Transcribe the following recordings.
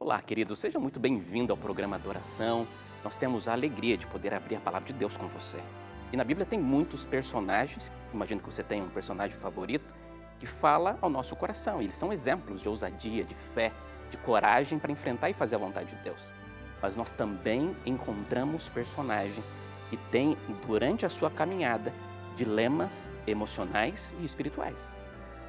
Olá, querido, seja muito bem-vindo ao programa Adoração. Nós temos a alegria de poder abrir a palavra de Deus com você. E na Bíblia tem muitos personagens, imagino que você tenha um personagem favorito, que fala ao nosso coração. Eles são exemplos de ousadia, de fé, de coragem para enfrentar e fazer a vontade de Deus. Mas nós também encontramos personagens que têm, durante a sua caminhada, dilemas emocionais e espirituais.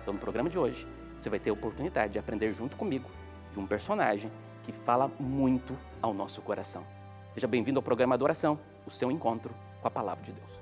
Então, no programa de hoje, você vai ter a oportunidade de aprender junto comigo de um personagem que fala muito ao nosso coração. Seja bem-vindo ao programa Adoração, o seu encontro com a Palavra de Deus.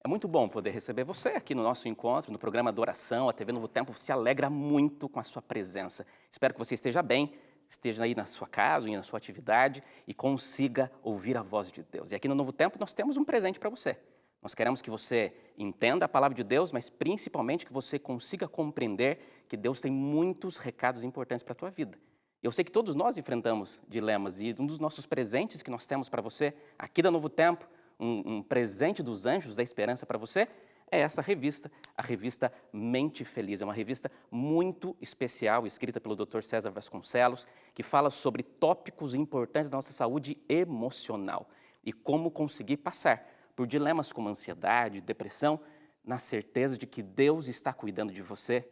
É muito bom poder receber você aqui no nosso encontro, no programa Adoração. A TV Novo Tempo se alegra muito com a sua presença. Espero que você esteja bem, esteja aí na sua casa, na sua atividade e consiga ouvir a voz de Deus. E aqui no Novo Tempo nós temos um presente para você. Nós queremos que você entenda a palavra de Deus, mas principalmente que você consiga compreender que Deus tem muitos recados importantes para a tua vida. Eu sei que todos nós enfrentamos dilemas e um dos nossos presentes que nós temos para você aqui da Novo Tempo, um presente dos anjos da esperança para você, é essa revista, a revista Mente Feliz. É uma revista muito especial, escrita pelo Dr. César Vasconcelos, que fala sobre tópicos importantes da nossa saúde emocional e como conseguir passar por dilemas como ansiedade, depressão, na certeza de que Deus está cuidando de você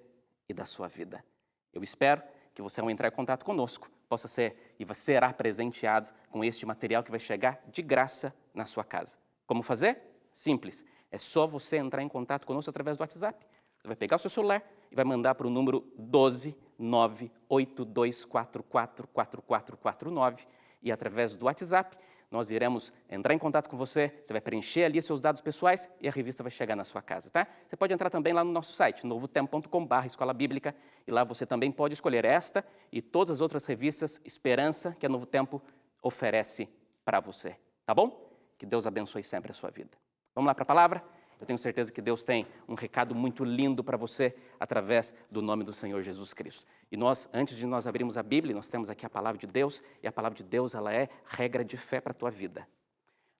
e da sua vida. Eu espero que você, ao entrar em contato conosco, possa ser e será presenteado com este material que vai chegar de graça na sua casa. Como fazer? Simples. É só você entrar em contato conosco através do WhatsApp. Você vai pegar o seu celular e vai mandar para o número 12982444449 e através do WhatsApp nós iremos entrar em contato com você, você vai preencher ali seus dados pessoais e a revista vai chegar na sua casa, tá? Você pode entrar também lá no nosso site, novotempo.com/escola bíblica, e lá você também pode escolher esta e todas as outras revistas Esperança que a Novo Tempo oferece para você, tá bom? Que Deus abençoe sempre a sua vida. Vamos lá para a palavra? Eu tenho certeza que Deus tem um recado muito lindo para você através do nome do Senhor Jesus Cristo. E nós, antes de nós abrirmos a Bíblia, nós temos aqui a palavra de Deus, e a palavra de Deus, ela é regra de fé para a tua vida.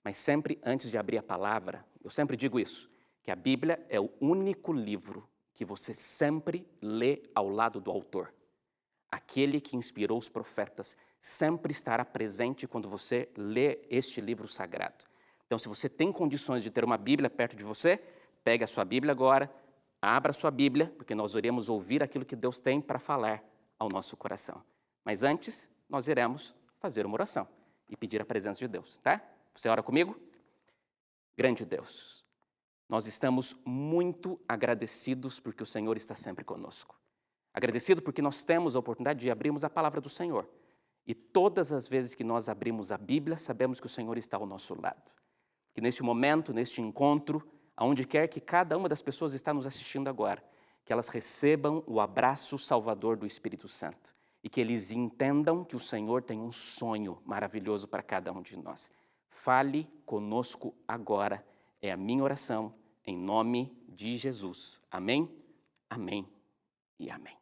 Mas sempre, antes de abrir a palavra, eu sempre digo isso, que a Bíblia é o único livro que você sempre lê ao lado do autor. Aquele que inspirou os profetas sempre estará presente quando você lê este livro sagrado. Então, se você tem condições de ter uma Bíblia perto de você, pegue a sua Bíblia agora, abra a sua Bíblia, porque nós iremos ouvir aquilo que Deus tem para falar ao nosso coração. Mas antes, nós iremos fazer uma oração e pedir a presença de Deus, tá? Você ora comigo? Grande Deus, nós estamos muito agradecidos porque o Senhor está sempre conosco. Agradecido porque nós temos a oportunidade de abrirmos a palavra do Senhor. E todas as vezes que nós abrimos a Bíblia, sabemos que o Senhor está ao nosso lado. Que neste momento, neste encontro, aonde quer que cada uma das pessoas está nos assistindo agora, que elas recebam o abraço salvador do Espírito Santo e que eles entendam que o Senhor tem um sonho maravilhoso para cada um de nós. Fale conosco agora, é a minha oração, em nome de Jesus. Amém, amém e amém.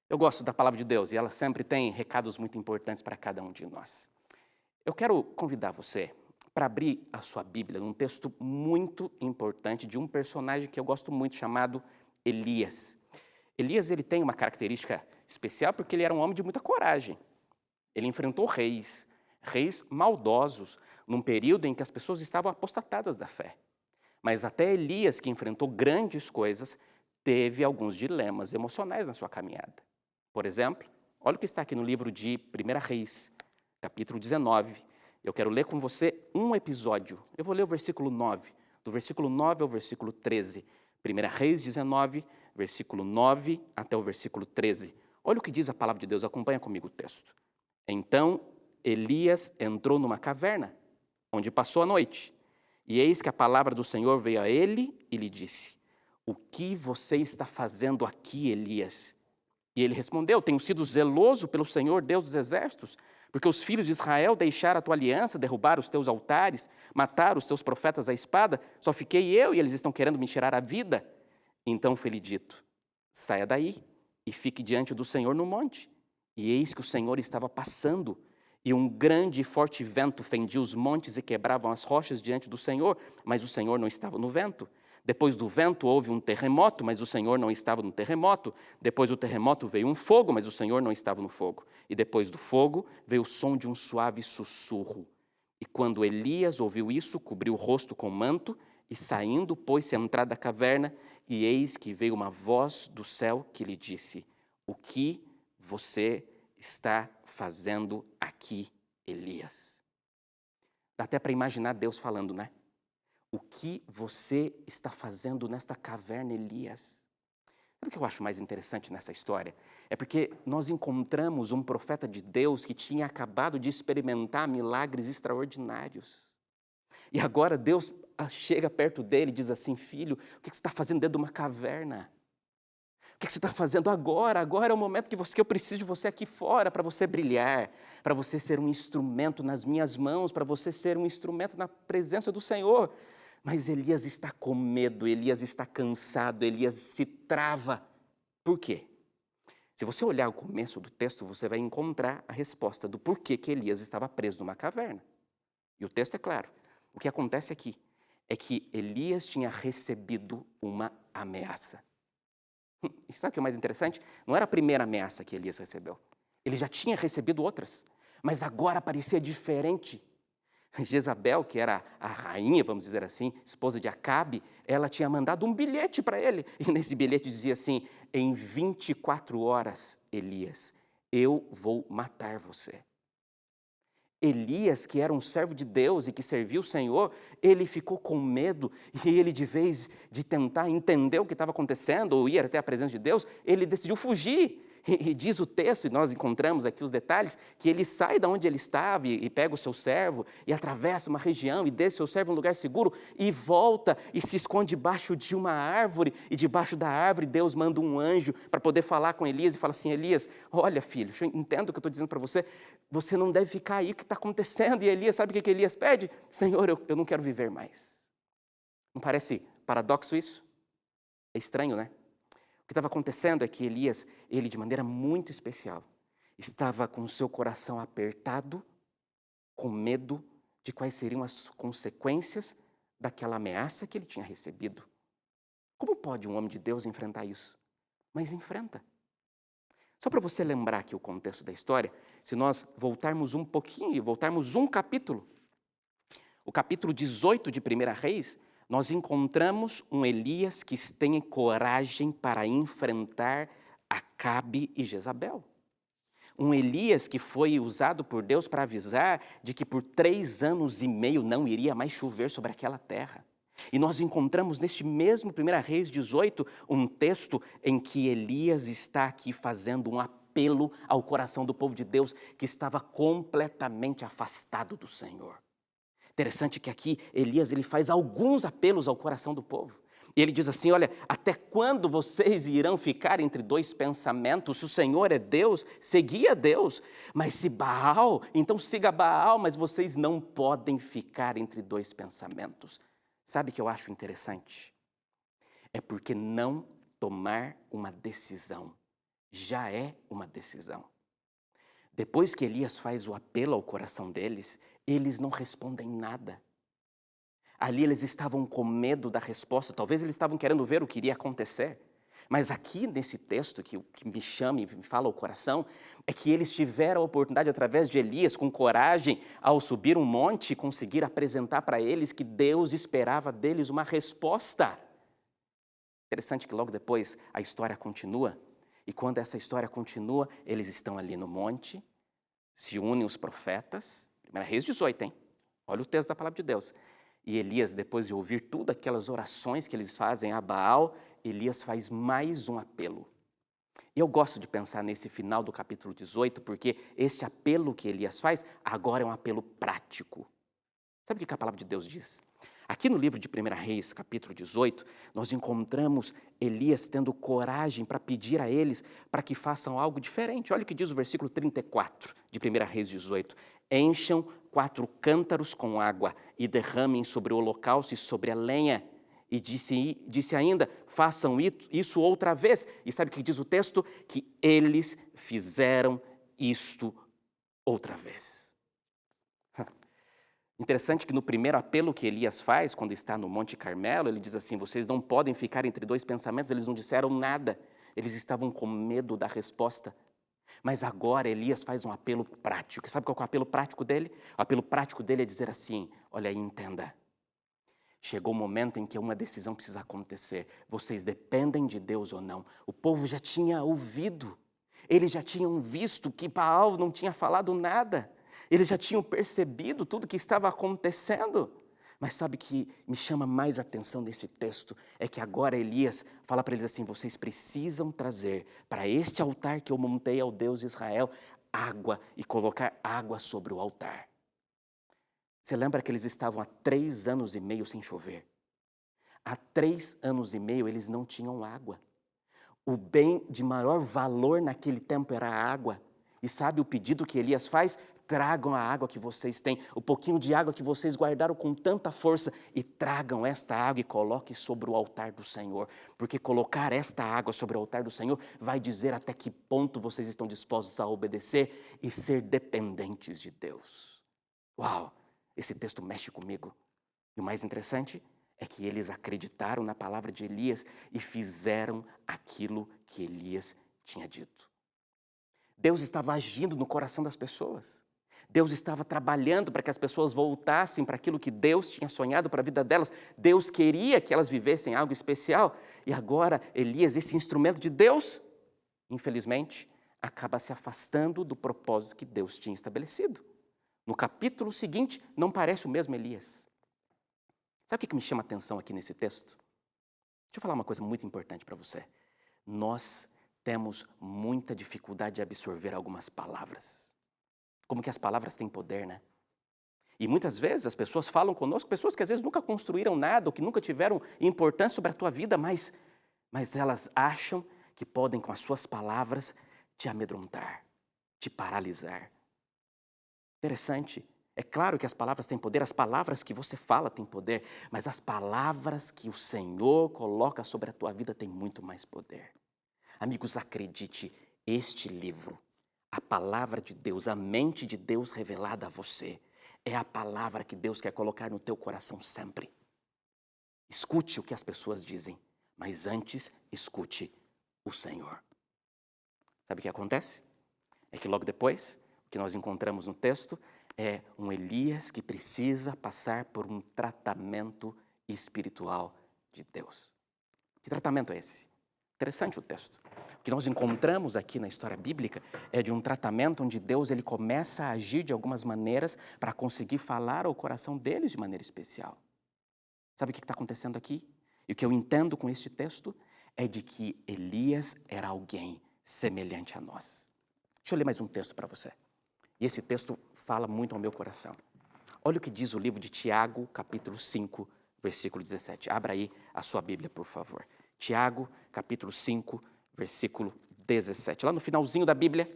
Eu gosto da palavra de Deus e ela sempre tem recados muito importantes para cada um de nós. Eu quero convidar você para abrir a sua Bíblia num texto muito importante de um personagem que eu gosto muito, chamado Elias. Elias, ele tem uma característica especial porque ele era um homem de muita coragem. Ele enfrentou reis maldosos, num período em que as pessoas estavam apostatadas da fé. Mas até Elias, que enfrentou grandes coisas, teve alguns dilemas emocionais na sua caminhada. Por exemplo, olha o que está aqui no livro de 1 Reis, capítulo 19. Eu quero ler com você um episódio. Eu vou ler o versículo 9, do versículo 9 ao versículo 13. 1 Reis 19, versículo 9 até o versículo 13. Olha o que diz a palavra de Deus, acompanha comigo o texto. Então Elias entrou numa caverna, onde passou a noite. E eis que a palavra do Senhor veio a ele e lhe disse: o que você está fazendo aqui, Elias? E ele respondeu, tenho sido zeloso pelo Senhor, Deus dos exércitos, porque os filhos de Israel deixaram a tua aliança, derrubaram os teus altares, mataram os teus profetas à espada, só fiquei eu e eles estão querendo me tirar a vida. Então foi-lhe dito, saia daí e fique diante do Senhor no monte. E eis que o Senhor estava passando, e um grande e forte vento fendia os montes e quebravam as rochas diante do Senhor, mas o Senhor não estava no vento. Depois do vento houve um terremoto, mas o Senhor não estava no terremoto. Depois do terremoto veio um fogo, mas o Senhor não estava no fogo. E depois do fogo veio o som de um suave sussurro. E quando Elias ouviu isso, cobriu o rosto com o manto, e saindo, pôs-se à entrada da caverna, e eis que veio uma voz do céu que lhe disse, o que você está fazendo aqui, Elias? Dá até para imaginar Deus falando, né? O que você está fazendo nesta caverna, Elias? Sabe o que eu acho mais interessante nessa história? É porque nós encontramos um profeta de Deus que tinha acabado de experimentar milagres extraordinários. E agora Deus chega perto dele e diz assim, filho, o que você está fazendo dentro de uma caverna? O que você está fazendo agora? Agora é o momento que eu preciso de você aqui fora para você brilhar, para você ser um instrumento nas minhas mãos, para você ser um instrumento na presença do Senhor. Mas Elias está com medo, Elias está cansado, Elias se trava. Por quê? Se você olhar o começo do texto, você vai encontrar a resposta do porquê que Elias estava preso numa caverna. E o texto é claro. O que acontece aqui é que Elias tinha recebido uma ameaça. E sabe o que é mais interessante? Não era a primeira ameaça que Elias recebeu. Ele já tinha recebido outras, mas agora parecia diferente. Jezabel, que era a rainha, vamos dizer assim, esposa de Acabe, ela tinha mandado um bilhete para ele. E nesse bilhete dizia assim, em 24 horas, Elias, eu vou matar você. Elias, que era um servo de Deus e que serviu o Senhor, ele ficou com medo e ele, de vez de tentar entender o que estava acontecendo ou ir até a presença de Deus, ele decidiu fugir. E diz o texto, e nós encontramos aqui os detalhes, que ele sai de onde ele estava e pega o seu servo e atravessa uma região e deixa o seu servo em um lugar seguro e volta e se esconde debaixo de uma árvore. E debaixo da árvore Deus manda um anjo para poder falar com Elias e fala assim, Elias, olha filho, entenda o que eu estou dizendo para você, você não deve ficar aí, o que está acontecendo? E Elias, sabe o que Elias pede? Senhor, eu não quero viver mais. Não parece paradoxo isso? É estranho, né? O que estava acontecendo é que Elias, ele de maneira muito especial, estava com o seu coração apertado, com medo de quais seriam as consequências daquela ameaça que ele tinha recebido. Como pode um homem de Deus enfrentar isso? Mas enfrenta. Só para você lembrar aqui o contexto da história, se nós voltarmos um pouquinho, voltarmos um capítulo, o capítulo 18 de 1 Reis, nós encontramos um Elias que tem coragem para enfrentar Acabe e Jezabel. Um Elias que foi usado por Deus para avisar de que por 3 anos e meio não iria mais chover sobre aquela terra. E nós encontramos neste mesmo 1 Reis 18 um texto em que Elias está aqui fazendo um apelo ao coração do povo de Deus que estava completamente afastado do Senhor. Interessante que aqui Elias ele faz alguns apelos ao coração do povo. E ele diz assim, olha, até quando vocês irão ficar entre 2 pensamentos? Se o Senhor é Deus, segui a Deus. Mas se Baal, então siga Baal, mas vocês não podem ficar entre 2 pensamentos. Sabe o que eu acho interessante? É porque não tomar uma decisão já é uma decisão. Depois que Elias faz o apelo ao coração deles, eles não respondem nada. Ali eles estavam com medo da resposta, talvez eles estavam querendo ver o que iria acontecer. Mas aqui nesse texto que me chama e me fala ao coração, é que eles tiveram a oportunidade através de Elias, com coragem, ao subir um monte, conseguir apresentar para eles que Deus esperava deles uma resposta. Interessante que logo depois a história continua, e quando essa história continua, eles estão ali no monte, se unem os profetas, 1 Reis 18, hein? Olha o texto da palavra de Deus. E Elias, depois de ouvir tudo aquelas orações que eles fazem a Baal, Elias faz mais um apelo. E eu gosto de pensar nesse final do capítulo 18, porque este apelo que Elias faz, agora é um apelo prático. Sabe o que a palavra de Deus diz? Aqui no livro de 1 Reis, capítulo 18, nós encontramos Elias tendo coragem para pedir a eles para que façam algo diferente. Olha o que diz o versículo 34 de 1 Reis 18. Encham 4 cântaros com água e derramem sobre o holocausto e sobre a lenha. E disse ainda, façam isso outra vez. E sabe o que diz o texto? Que eles fizeram isto outra vez. Interessante que no primeiro apelo que Elias faz, quando está no Monte Carmelo, ele diz assim, vocês não podem ficar entre 2 pensamentos, eles não disseram nada, eles estavam com medo da resposta. Mas agora Elias faz um apelo prático. Sabe qual é o apelo prático dele? O apelo prático dele é dizer assim, olha aí, entenda. Chegou o momento em que uma decisão precisa acontecer. Vocês dependem de Deus ou não. O povo já tinha ouvido. Eles já tinham visto que Baal não tinha falado nada. Eles já tinham percebido tudo que estava acontecendo. Mas sabe o que me chama mais atenção nesse texto? É que agora Elias fala para eles assim, vocês precisam trazer para este altar que eu montei ao Deus de Israel, água e colocar água sobre o altar. Você lembra que eles estavam há 3 anos e meio sem chover? Há 3 anos e meio eles não tinham água. O bem de maior valor naquele tempo era a água. E sabe o pedido que Elias faz? Tragam a água que vocês têm, o pouquinho de água que vocês guardaram com tanta força e tragam esta água e coloquem sobre o altar do Senhor. Porque colocar esta água sobre o altar do Senhor vai dizer até que ponto vocês estão dispostos a obedecer e ser dependentes de Deus. Uau, esse texto mexe comigo. E o mais interessante é que eles acreditaram na palavra de Elias e fizeram aquilo que Elias tinha dito. Deus estava agindo no coração das pessoas. Deus estava trabalhando para que as pessoas voltassem para aquilo que Deus tinha sonhado para a vida delas. Deus queria que elas vivessem algo especial. E agora, Elias, esse instrumento de Deus, infelizmente, acaba se afastando do propósito que Deus tinha estabelecido. No capítulo seguinte, não parece o mesmo Elias. Sabe o que me chama a atenção aqui nesse texto? Deixa eu falar uma coisa muito importante para você. Nós temos muita dificuldade de absorver algumas palavras. Como que as palavras têm poder, né? E muitas vezes as pessoas falam conosco, pessoas que às vezes nunca construíram nada, ou que nunca tiveram importância sobre a tua vida, mas elas acham que podem, com as suas palavras, te amedrontar, te paralisar. Interessante. É claro que as palavras têm poder, as palavras que você fala têm poder, mas as palavras que o Senhor coloca sobre a tua vida têm muito mais poder. Amigos, acredite, este livro, a palavra de Deus, a mente de Deus revelada a você, é a palavra que Deus quer colocar no teu coração sempre. Escute o que as pessoas dizem, mas antes escute o Senhor. Sabe o que acontece? É que logo depois, o que nós encontramos no texto é um Elias que precisa passar por um tratamento espiritual de Deus. Que tratamento é esse? Interessante o texto. O que nós encontramos aqui na história bíblica é de um tratamento onde Deus ele começa a agir de algumas maneiras para conseguir falar ao coração deles de maneira especial. Sabe o que está acontecendo aqui? E o que eu entendo com este texto é de que Elias era alguém semelhante a nós. Deixa eu ler mais um texto para você. E esse texto fala muito ao meu coração. Olha o que diz o livro de Tiago, capítulo 5, versículo 17. Abra aí a sua Bíblia, por favor. Tiago, capítulo 5, versículo 17. Lá no finalzinho da Bíblia.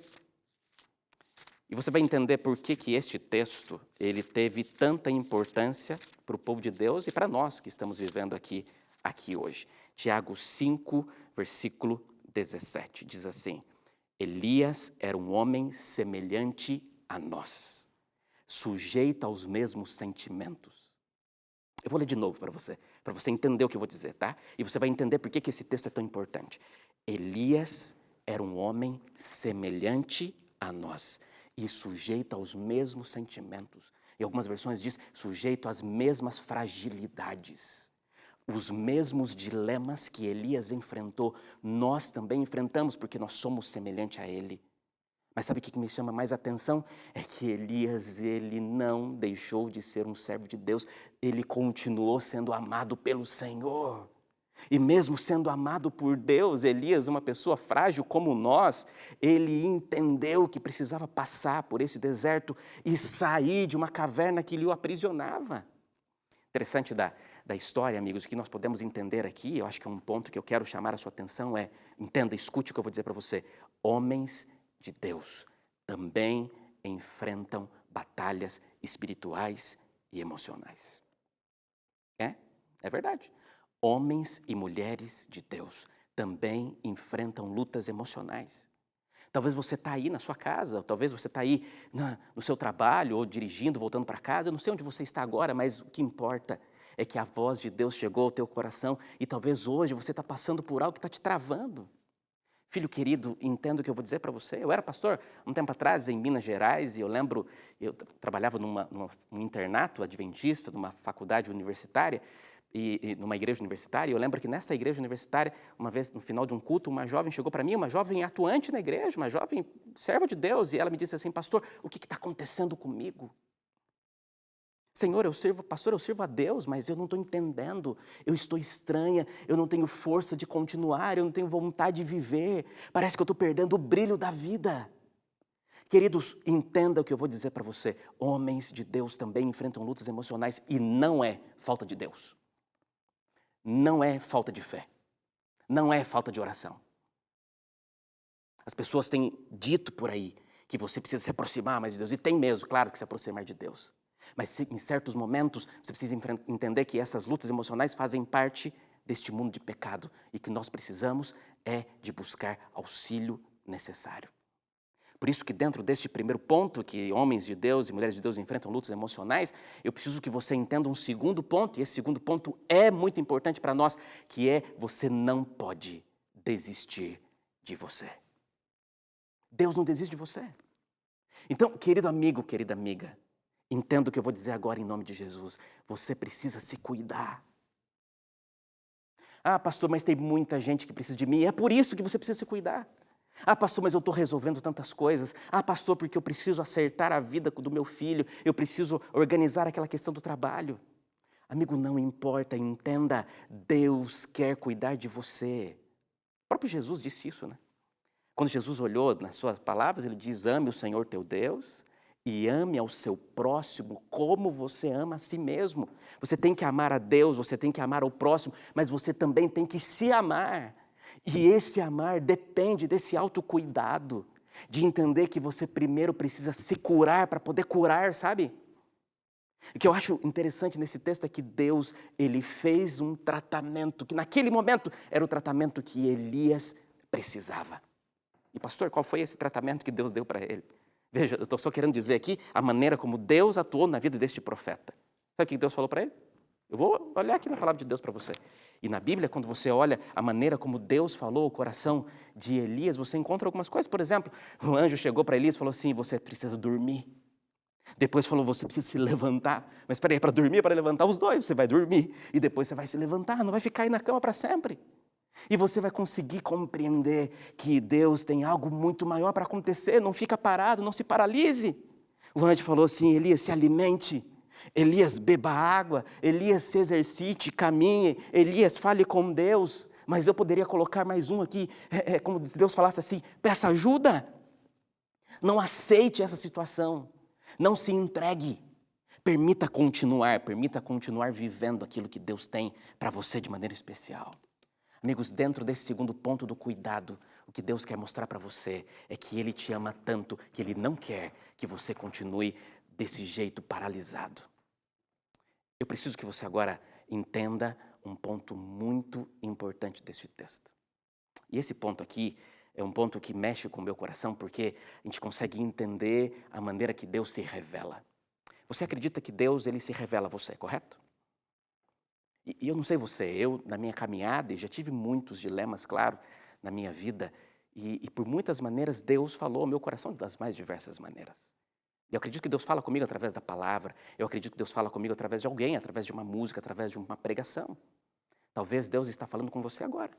E você vai entender por que este texto ele teve tanta importância para o povo de Deus e para nós que estamos vivendo aqui hoje. Tiago 5, versículo 17. Diz assim, Elias era um homem semelhante a nós, sujeito aos mesmos sentimentos. Eu vou ler de novo para você entender o que eu vou dizer, tá? E você vai entender por que esse texto é tão importante. Elias era um homem semelhante a nós e sujeito aos mesmos sentimentos. Em algumas versões diz sujeito às mesmas fragilidades. Os mesmos dilemas que Elias enfrentou, nós também enfrentamos porque nós somos semelhantes a ele. Mas sabe o que me chama mais atenção? É que Elias, ele não deixou de ser um servo de Deus. Ele continuou sendo amado pelo Senhor. E mesmo sendo amado por Deus, Elias, uma pessoa frágil como nós, ele entendeu que precisava passar por esse deserto e sair de uma caverna que lhe o aprisionava. Interessante da história, amigos, que nós podemos entender aqui, eu acho que é um ponto que eu quero chamar a sua atenção, entenda, escute o que eu vou dizer para você. Homens de Deus também enfrentam batalhas espirituais e emocionais. É verdade. Homens e mulheres de Deus também enfrentam lutas emocionais. Talvez você está aí na sua casa, talvez você está aí no seu trabalho, ou dirigindo, voltando para casa. Eu não sei onde você está agora, mas o que importa é que a voz de Deus chegou ao teu coração e talvez hoje você está passando por algo que está te travando. Filho querido, entenda o que eu vou dizer para você. Eu era pastor um tempo atrás em Minas Gerais e eu lembro, eu trabalhava num internato adventista, numa faculdade universitária, e numa igreja universitária. Eu lembro que nesta igreja universitária, uma vez no final de um culto, uma jovem chegou para mim, uma jovem atuante na igreja, uma jovem serva de Deus, e ela me disse assim: pastor, o que está acontecendo comigo? Senhor, pastor, eu sirvo a Deus, mas eu não estou entendendo, eu estou estranha, eu não tenho força de continuar, eu não tenho vontade de viver, parece que eu estou perdendo o brilho da vida. Queridos, entenda o que eu vou dizer para você, homens de Deus também enfrentam lutas emocionais e não é falta de Deus. Não é falta de fé, não é falta de oração. As pessoas têm dito por aí que você precisa se aproximar mais de Deus, e tem mesmo, claro que se aproximar de Deus. Mas em certos momentos você precisa entender que essas lutas emocionais fazem parte deste mundo de pecado e que nós precisamos de buscar auxílio necessário. Por isso que dentro deste primeiro ponto, que homens de Deus e mulheres de Deus enfrentam lutas emocionais, eu preciso que você entenda um segundo ponto, e esse segundo ponto é muito importante para nós, que você não pode desistir de você. Deus não desiste de você. Então, querido amigo, querida amiga, entenda o que eu vou dizer agora em nome de Jesus. Você precisa se cuidar. Ah, pastor, mas tem muita gente que precisa de mim. É por isso que você precisa se cuidar. Ah, pastor, mas eu estou resolvendo tantas coisas. Ah, pastor, porque eu preciso acertar a vida do meu filho. Eu preciso organizar aquela questão do trabalho. Amigo, não importa, entenda. Deus quer cuidar de você. O próprio Jesus disse isso, né? Quando Jesus olhou nas suas palavras, ele diz: ame o Senhor teu Deus e ame ao seu próximo como você ama a si mesmo. Você tem que amar a Deus, você tem que amar ao próximo, mas você também tem que se amar. E esse amar depende desse autocuidado, de entender que você primeiro precisa se curar para poder curar, sabe? O que eu acho interessante nesse texto é que Deus, ele fez um tratamento, que naquele momento era o tratamento que Elias precisava. E pastor, qual foi esse tratamento que Deus deu para ele? Veja, eu estou só querendo dizer aqui a maneira como Deus atuou na vida deste profeta. Sabe o que Deus falou para ele? Eu vou olhar aqui na palavra de Deus para você. E na Bíblia, quando você olha a maneira como Deus falou ao coração de Elias, você encontra algumas coisas. Por exemplo, o anjo chegou para Elias e falou assim: você precisa dormir. Depois falou: você precisa se levantar. Mas espera aí, para dormir e para levantar, os dois. Você vai dormir e depois você vai se levantar. Não vai ficar aí na cama para sempre. E você vai conseguir compreender que Deus tem algo muito maior para acontecer. Não fica parado, não se paralise. O anjo falou assim: Elias, se alimente. Elias, beba água. Elias, se exercite, caminhe. Elias, fale com Deus. Mas eu poderia colocar mais um aqui. É como se Deus falasse assim: peça ajuda. Não aceite essa situação. Não se entregue. Permita continuar vivendo aquilo que Deus tem para você de maneira especial. Amigos, dentro desse segundo ponto do cuidado, o que Deus quer mostrar para você é que Ele te ama tanto que Ele não quer que você continue desse jeito paralisado. Eu preciso que você agora entenda um ponto muito importante desse texto. E esse ponto aqui é um ponto que mexe com o meu coração, porque a gente consegue entender a maneira que Deus se revela. Você acredita que Deus, Ele se revela a você, correto? E eu não sei você, eu na minha caminhada, e já tive muitos dilemas, claro, na minha vida, e por muitas maneiras Deus falou ao meu coração das mais diversas maneiras. Eu acredito que Deus fala comigo através da palavra, eu acredito que Deus fala comigo através de alguém, através de uma música, através de uma pregação. Talvez Deus está falando com você agora.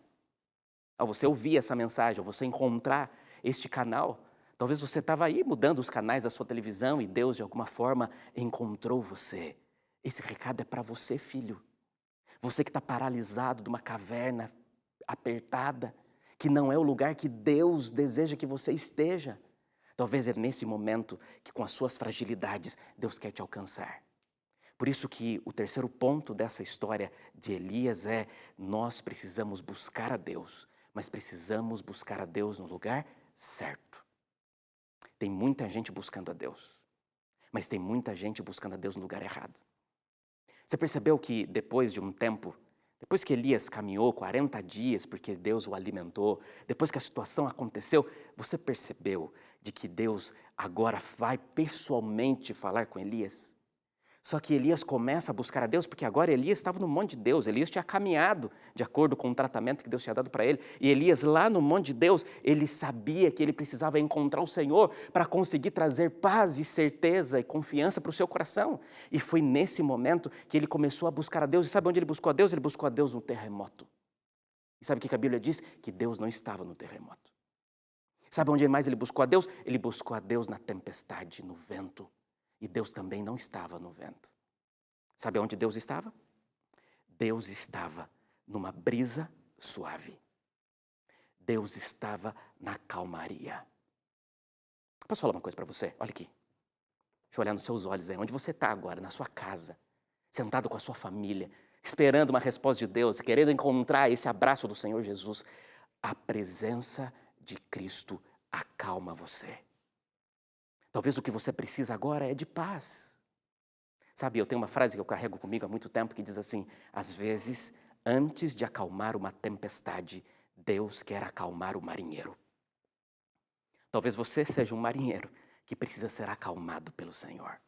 Ao você ouvir essa mensagem, ao você encontrar este canal, talvez você estava aí mudando os canais da sua televisão e Deus de alguma forma encontrou você. Esse recado é para você, filho. Você que está paralisado de uma caverna apertada, que não é o lugar que Deus deseja que você esteja. Talvez é nesse momento que com as suas fragilidades Deus quer te alcançar. Por isso que o terceiro ponto dessa história de Elias é: nós precisamos buscar a Deus, mas precisamos buscar a Deus no lugar certo. Tem muita gente buscando a Deus, mas tem muita gente buscando a Deus no lugar errado. Você percebeu que depois de um tempo, depois que Elias caminhou 40 dias porque Deus o alimentou, depois que a situação aconteceu, você percebeu de que Deus agora vai pessoalmente falar com Elias? Só que Elias começa a buscar a Deus porque agora Elias estava no monte de Deus. Elias tinha caminhado de acordo com o tratamento que Deus tinha dado para ele. E Elias lá no monte de Deus, ele sabia que ele precisava encontrar o Senhor para conseguir trazer paz e certeza e confiança para o seu coração. E foi nesse momento que ele começou a buscar a Deus. E sabe onde ele buscou a Deus? Ele buscou a Deus no terremoto. E sabe o que a Bíblia diz? Que Deus não estava no terremoto. Sabe onde mais ele buscou a Deus? Ele buscou a Deus na tempestade, no vento. E Deus também não estava no vento. Sabe onde Deus estava? Deus estava numa brisa suave. Deus estava na calmaria. Posso falar uma coisa para você? Olha aqui. Deixa eu olhar nos seus olhos aí. Onde você está agora, na sua casa, sentado com a sua família, esperando uma resposta de Deus, querendo encontrar esse abraço do Senhor Jesus. A presença de Cristo acalma você. Talvez o que você precisa agora é de paz. Sabe, eu tenho uma frase que eu carrego comigo há muito tempo que diz assim: às vezes, antes de acalmar uma tempestade, Deus quer acalmar o marinheiro. Talvez você seja um marinheiro que precisa ser acalmado pelo Senhor.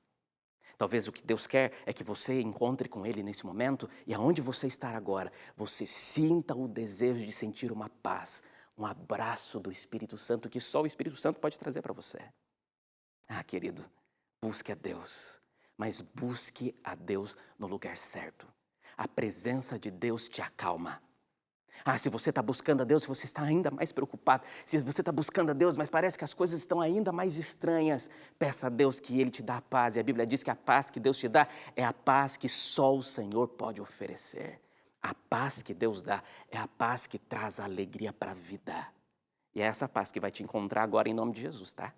Talvez o que Deus quer é que você encontre com Ele nesse momento e aonde você está agora, você sinta o desejo de sentir uma paz, um abraço do Espírito Santo que só o Espírito Santo pode trazer para você. Ah, querido, busque a Deus, mas busque a Deus no lugar certo. A presença de Deus te acalma. Ah, se você está buscando a Deus, se você está ainda mais preocupado, se você está buscando a Deus, mas parece que as coisas estão ainda mais estranhas, peça a Deus que Ele te dá a paz. E a Bíblia diz que a paz que Deus te dá é a paz que só o Senhor pode oferecer. A paz que Deus dá é a paz que traz alegria para a vida. E é essa paz que vai te encontrar agora em nome de Jesus, tá?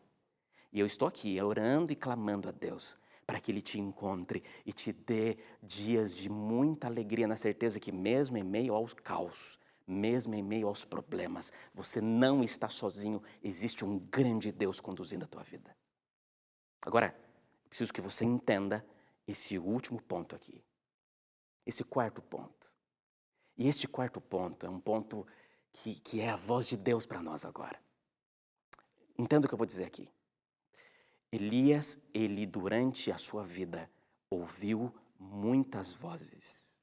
E eu estou aqui orando e clamando a Deus para que Ele te encontre e te dê dias de muita alegria, na certeza que mesmo em meio aos caos, mesmo em meio aos problemas, você não está sozinho, existe um grande Deus conduzindo a tua vida. Agora, preciso que você entenda esse último ponto aqui, esse quarto ponto. E este quarto ponto é um ponto que é a voz de Deus para nós agora. Entenda o que eu vou dizer aqui. Elias, ele durante a sua vida ouviu muitas vozes.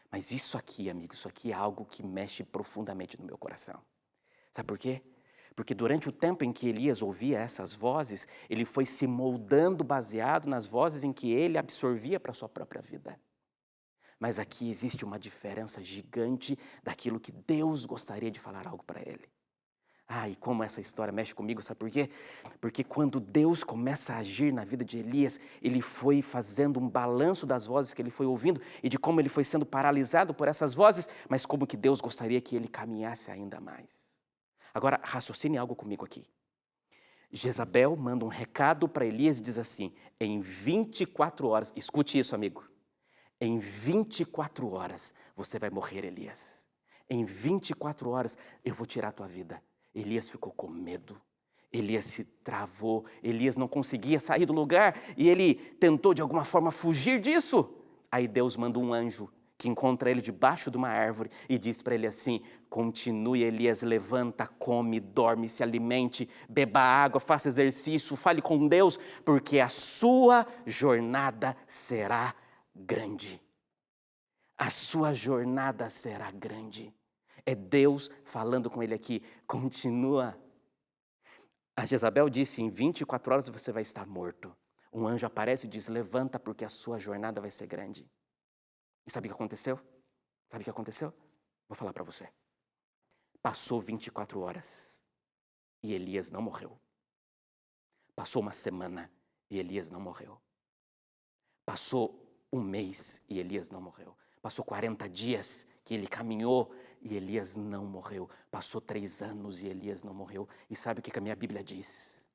Mas isso aqui, amigo, isso aqui é algo que mexe profundamente no meu coração. Sabe por quê? Porque durante o tempo em que Elias ouvia essas vozes, ele foi se moldando baseado nas vozes em que ele absorvia para a sua própria vida. Mas aqui existe uma diferença gigante daquilo que Deus gostaria de falar algo para ele. Ah, e como essa história mexe comigo, sabe por quê? Porque quando Deus começa a agir na vida de Elias, ele foi fazendo um balanço das vozes que ele foi ouvindo e de como ele foi sendo paralisado por essas vozes, mas como que Deus gostaria que ele caminhasse ainda mais. Agora, raciocine algo comigo aqui. Jezabel manda um recado para Elias e diz assim: em 24 horas, escute isso, amigo, em 24 horas você vai morrer, Elias. Em 24 horas eu vou tirar a tua vida. Elias ficou com medo, Elias se travou, Elias não conseguia sair do lugar e ele tentou de alguma forma fugir disso. Aí Deus manda um anjo que encontra ele debaixo de uma árvore e diz para ele assim: continue, Elias, levanta, come, dorme, se alimente, beba água, faça exercício, fale com Deus, porque a sua jornada será grande. A sua jornada será grande. É Deus falando com ele aqui, continua. A Jezabel disse: em 24 horas você vai estar morto. Um anjo aparece e diz: levanta porque a sua jornada vai ser grande. E sabe o que aconteceu? Sabe o que aconteceu? Vou falar para você. Passou 24 horas e Elias não morreu. Passou uma semana e Elias não morreu. Passou um mês e Elias não morreu. Passou 40 dias que ele caminhou e Elias não morreu. Passou 3 anos e Elias não morreu. E sabe o que a minha Bíblia diz?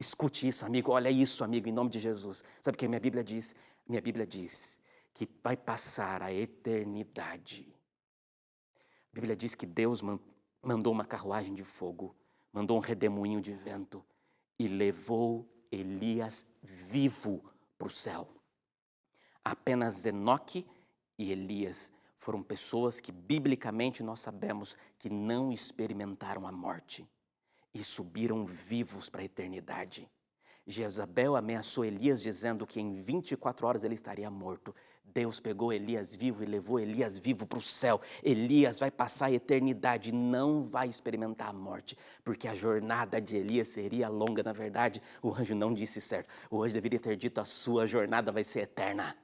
Escute isso, amigo. Olha isso, amigo, em nome de Jesus. Sabe o que a minha Bíblia diz? minha Bíblia diz que vai passar a eternidade. A Bíblia diz que Deus mandou uma carruagem de fogo, mandou um redemoinho de vento e levou Elias vivo para o céu. Apenas Enoque e Elias foram pessoas que, biblicamente, nós sabemos que não experimentaram a morte e subiram vivos para a eternidade. Jezabel ameaçou Elias dizendo que em 24 horas ele estaria morto. Deus pegou Elias vivo e levou Elias vivo para o céu. Elias vai passar a eternidade, não vai experimentar a morte, porque a jornada de Elias seria longa. Na verdade, o anjo não disse certo. O anjo deveria ter dito: a sua jornada vai ser eterna.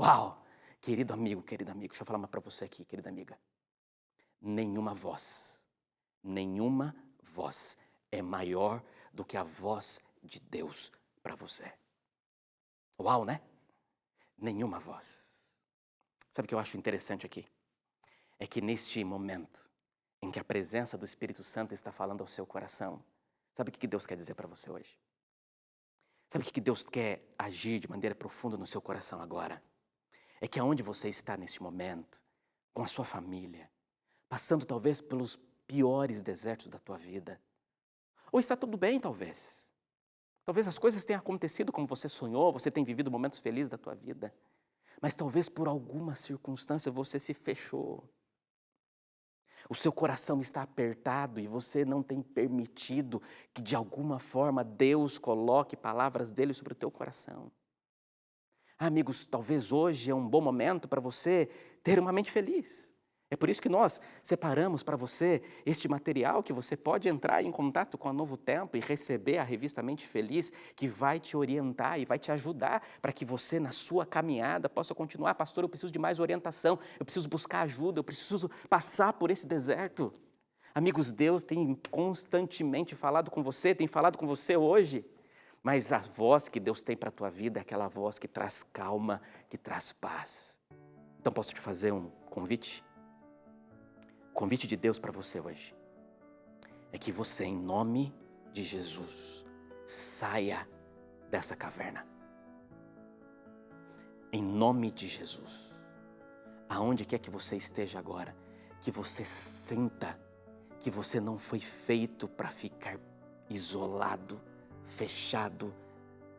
Uau! Querido amigo, deixa eu falar uma para você aqui, querida amiga. Nenhuma voz é maior do que a voz de Deus para você. Uau, né? Nenhuma voz. Sabe o que eu acho interessante aqui? É que neste momento em que a presença do Espírito Santo está falando ao seu coração, sabe o que Deus quer dizer para você hoje? Sabe o que Deus quer agir de maneira profunda no seu coração agora? É que aonde você está neste momento, com a sua família, passando talvez pelos piores desertos da tua vida, ou está tudo bem talvez. Talvez as coisas tenham acontecido como você sonhou, você tem vivido momentos felizes da tua vida, mas talvez por alguma circunstância você se fechou. O seu coração está apertado e você não tem permitido que de alguma forma Deus coloque palavras dele sobre o teu coração. Amigos, talvez hoje é um bom momento para você ter uma mente feliz. É por isso que nós separamos para você este material que você pode entrar em contato com a Novo Tempo e receber a revista Mente Feliz, que vai te orientar e vai te ajudar para que você, na sua caminhada, possa continuar. Pastor, eu preciso de mais orientação, eu preciso buscar ajuda, eu preciso passar por esse deserto. Amigos, Deus tem constantemente falado com você, tem falado com você hoje. Mas a voz que Deus tem para a tua vida é aquela voz que traz calma, que traz paz. Então posso te fazer um convite? O convite de Deus para você hoje é que você, em nome de Jesus, saia dessa caverna. Em nome de Jesus. Aonde quer que você esteja agora, que você sinta que você não foi feito para ficar isolado, fechado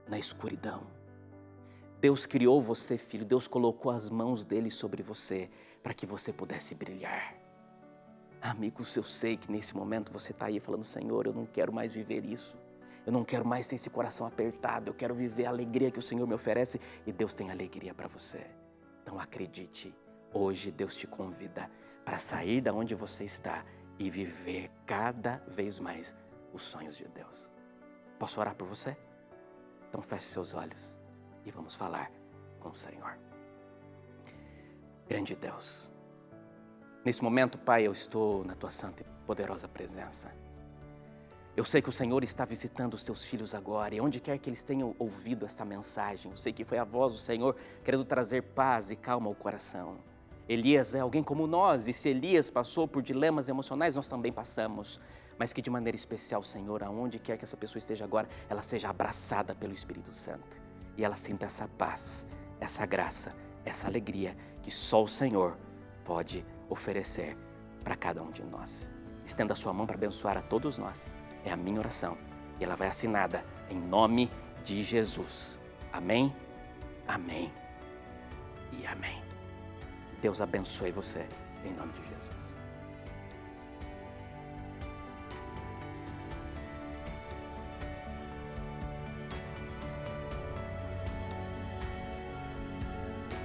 na escuridão. Deus criou você, filho. Deus colocou as mãos dele sobre você para que você pudesse brilhar. Amigos, eu sei que nesse momento você está aí falando: Senhor, eu não quero mais viver isso. Eu não quero mais ter esse coração apertado. Eu quero viver a alegria que o Senhor me oferece. E Deus tem alegria para você. Então acredite, hoje Deus te convida para sair da onde você está e viver cada vez mais os sonhos de Deus. Posso orar por você? Então feche seus olhos e vamos falar com o Senhor. Grande Deus, nesse momento, Pai, eu estou na Tua santa e poderosa presença. Eu sei que o Senhor está visitando os Teus filhos agora, e onde quer que eles tenham ouvido esta mensagem, eu sei que foi a voz do Senhor querendo trazer paz e calma ao coração. Elias é alguém como nós, e se Elias passou por dilemas emocionais, nós também passamos. Mas que de maneira especial, Senhor, aonde quer que essa pessoa esteja agora, ela seja abraçada pelo Espírito Santo. E ela sinta essa paz, essa graça, essa alegria que só o Senhor pode oferecer para cada um de nós. Estenda a sua mão para abençoar a todos nós. É a minha oração. E ela vai assinada em nome de Jesus. Amém, amém e amém. Deus abençoe você em nome de Jesus.